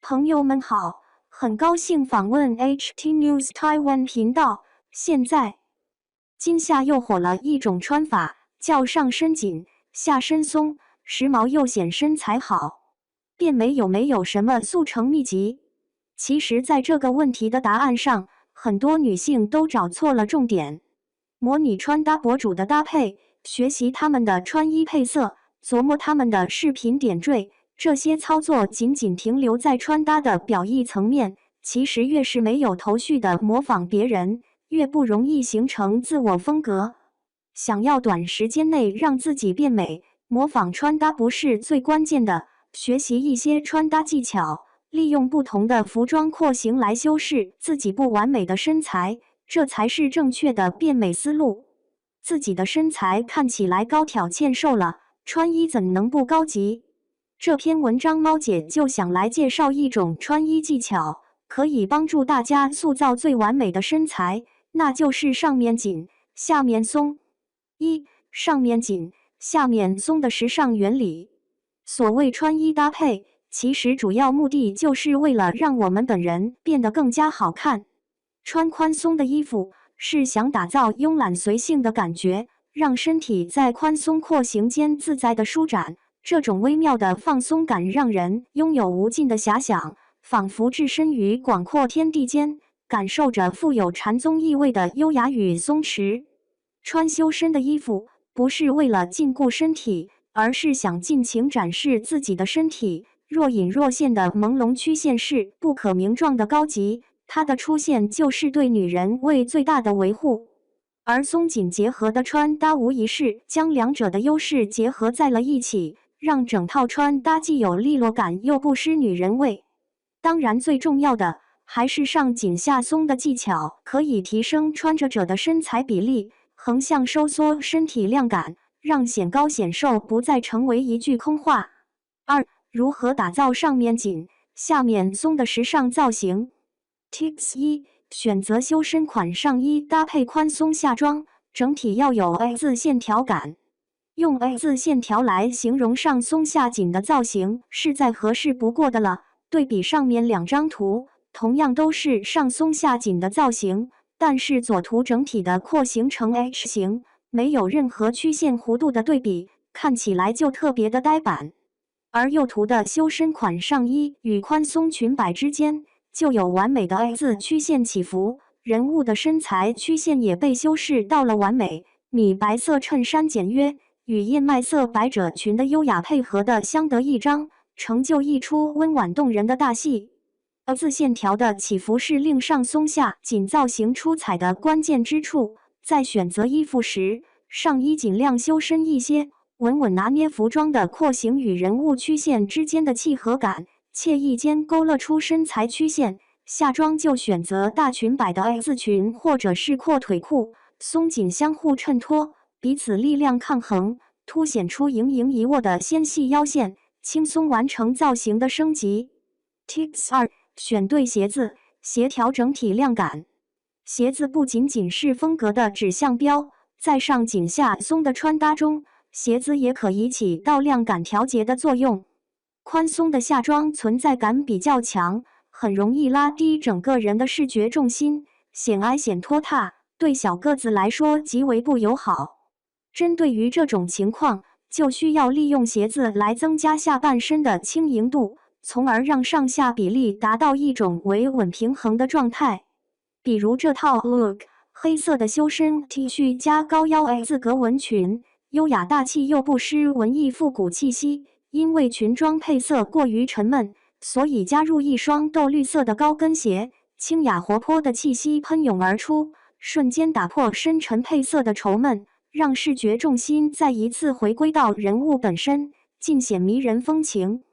朋友们好，很高兴访问 HT News Taiwan 频道。现在，今夏又火了一种穿法，叫上身紧，下身松，时髦又显身材好。变美有没有什么速成秘籍？其实，在这个问题的答案上，很多女性都找错了重点。模拟穿搭博主的搭配，学习他们的穿衣配色，琢磨他们的视频点缀。这些操作仅仅停留在穿搭的表意层面，其实越是没有头绪的模仿别人，越不容易形成自我风格。想要短时间内让自己变美，模仿穿搭不是最关键的，学习一些穿搭技巧，利用不同的服装廓形来修饰自己不完美的身材，这才是正确的变美思路。自己的身材看起来高挑欠瘦了，穿衣怎能不高级？这篇文章猫姐就想来介绍一种穿衣技巧，可以帮助大家塑造最完美的身材，那就是上面紧，下面松。上面紧，下面松的时尚原理。所谓穿衣搭配，其实主要目的就是为了让我们本人变得更加好看。穿宽松的衣服，是想打造慵懒随性的感觉，让身体在宽松廓形间自在的舒展。这种微妙的放松感让人拥有无尽的遐想，仿佛置身于广阔天地间，感受着富有禅宗意味的优雅与松弛。穿修身的衣服，不是为了禁锢身体，而是想尽情展示自己的身体。若隐若现的朦胧曲线是不可名状的高级，它的出现就是对女人味最大的维护。而松紧结合的穿搭无疑是将两者的优势结合在了一起，让整套穿搭既有利落感又不失女人味。当然最重要的还是上紧下松的技巧，可以提升穿着者的身材比例，横向收缩身体量感，让显高显瘦不再成为一句空话。如何打造上面紧，下面松的时尚造型 ？Tips 1：选择修身款上衣搭配宽松下装，整体要有 A 字线条感。用 A 字线条来形容上松下紧的造型，是再合适不过的了。对比上面两张图，同样都是上松下紧的造型，但是左图整体的廓形呈 H 型，没有任何曲线弧度的对比，看起来就特别的呆板。而右图的修身款上衣与宽松裙摆之间，就有完美的 A 字曲线起伏，人物的身材曲线也被修饰到了完美。米白色衬衫简约，与燕麦色百褶裙的优雅配合的相得益彰，成就一出温婉动人的大戏。A 字线条的起伏是令上松下紧造型出彩的关键之处。在选择衣服时，上衣尽量修身一些，稳稳拿捏服装的廓形与人物曲线之间的契合感，惬意间勾勒出身材曲线。下装就选择大裙摆的 A 字裙或者是阔腿裤，松紧相互衬托，彼此力量抗衡，凸显出盈盈一握的纤细腰线，轻松完成造型的升级。Tips 2：选对鞋子，协调整体量感。鞋子不仅仅是风格的指向标，在上紧下松的穿搭中，鞋子也可以起到量感调节的作用。宽松的下装存在感比较强，很容易拉低整个人的视觉重心，显矮显拖沓，对小个子来说极为不友好。针对于这种情况，就需要利用鞋子来增加下半身的轻盈度，从而让上下比例达到一种维稳平衡的状态。比如这套 look， 黑色的修身 T 恤加高腰 A 字格纹裙，优雅大气又不失文艺复古气息。因为裙装配色过于沉闷，所以加入一双豆绿色的高跟鞋，清雅活泼的气息喷涌而出，瞬间打破深沉配色的愁闷，让视觉重心再一次回归到人物本身，尽显迷人风情。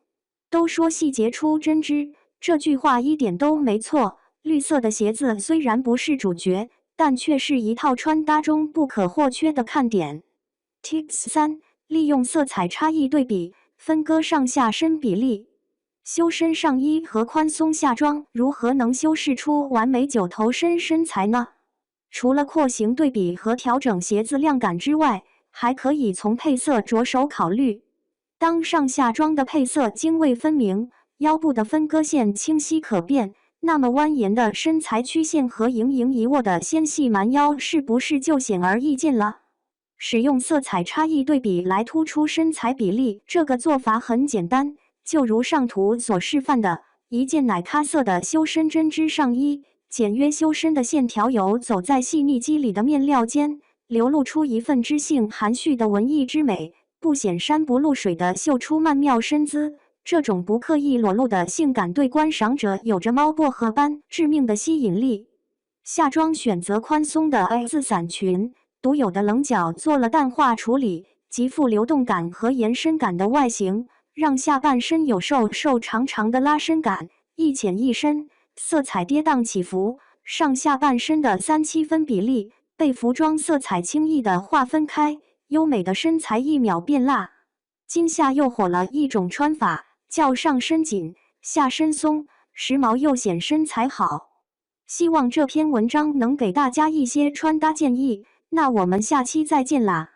都说细节出真知，这句话一点都没错。绿色的鞋子虽然不是主角，但却是一套穿搭中不可或缺的看点。Tips 3：利用色彩差异对比，分割上下身比例。修身上衣和宽松下装如何能修饰出完美九头身身材呢？除了廓形对比和调整鞋子量感之外，还可以从配色着手考虑。当上下装的配色泾渭分明，腰部的分割线清晰可辨，那么蜿蜒的身材曲线和盈盈一握的纤细蛮腰是不是就显而易见了？使用色彩差异对比来突出身材比例，这个做法很简单，就如上图所示范的，一件奶咖色的修身针织上衣，简约修身的线条游走在细腻肌理的面料间，流露出一份知性含蓄的文艺之美，不显山不露水的秀出曼妙身姿。这种不刻意裸露的性感对观赏者有着猫薄荷般致命的吸引力。下装选择宽松的 A 字伞裙，独有的棱角做了淡化处理，极富流动感和延伸感的外形，让下半身有瘦长长的拉伸感，一浅一深，色彩跌宕起伏，上下半身的3-7分比例被服装色彩轻易地划分开，优美的身材一秒变辣。今夏又火了一种穿法，叫上身紧，下身松，时髦又显身材好。希望这篇文章能给大家一些穿搭建议，那我们下期再见啦！